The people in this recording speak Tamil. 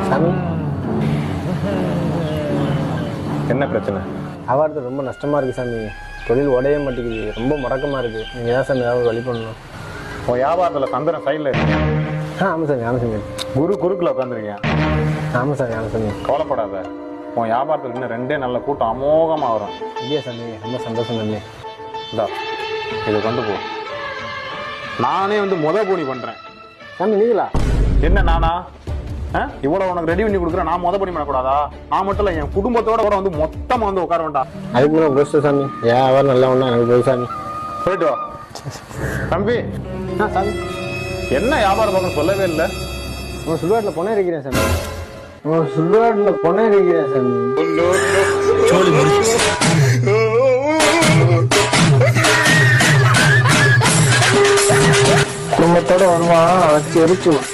சாமி, என்ன பிரச்சனை? வியாபாரத்தில் ரொம்ப நஷ்டமாக இருக்குது சாமி. தொழில் உடைய மாட்டேங்குது, ரொம்ப முடக்கமாக இருக்குது. நீங்கள் தான் சாமி ஏதாவது வழி பண்ணணும். உன் வியாபாரத்தில் சந்திரன் சைடில் இருக்கீங்க. ஆமாம் சாமி, ஆமாம் சாமி. குறுக்கில் உட்காந்துருக்கீங்க. ஆமாம் சாமி, ஆமாம் சாமி. கவலைப்படாத, உன் வியாபாரத்தில் இன்னும் 2 நல்ல கூட்டம் அமோகமாக வரும். இல்லையா சாமி, ரொம்ப சந்தோஷம் சாமி. இந்தா இதை கொண்டு போ. நானே முத போனி பண்ணுறேன். சாமி நீங்களா? என்ன நானா? இவ்வளோ உனக்கு ரெடி பண்ணி கொடுக்குறேன். நான் முத போனி பண்ணக்கூடாதா? நான் மட்டும் இல்லை, என் குடும்பத்தோட கூட மொத்தமாக உட்கார வேண்டாம். அதுக்கு மேலே போஸ்ட் சாமி. வியாபாரம் நல்லா ஒன்றா எனக்கு போய் சாமி. போயிட்டு வா தம்பி. சாமி, என்ன வியாபாரம் பார்க்க சொல்லவே இல்லை. உங்கள் சுடுகாட்டில் பொண்ணே இருக்கிறேன் சாமி. உங்கள் சுடுகாட்டில் பொண்ணே இருக்கிறேன் சாமி. குடும்பத்தோட வருவான், வச்சு எரிச்சுவான்.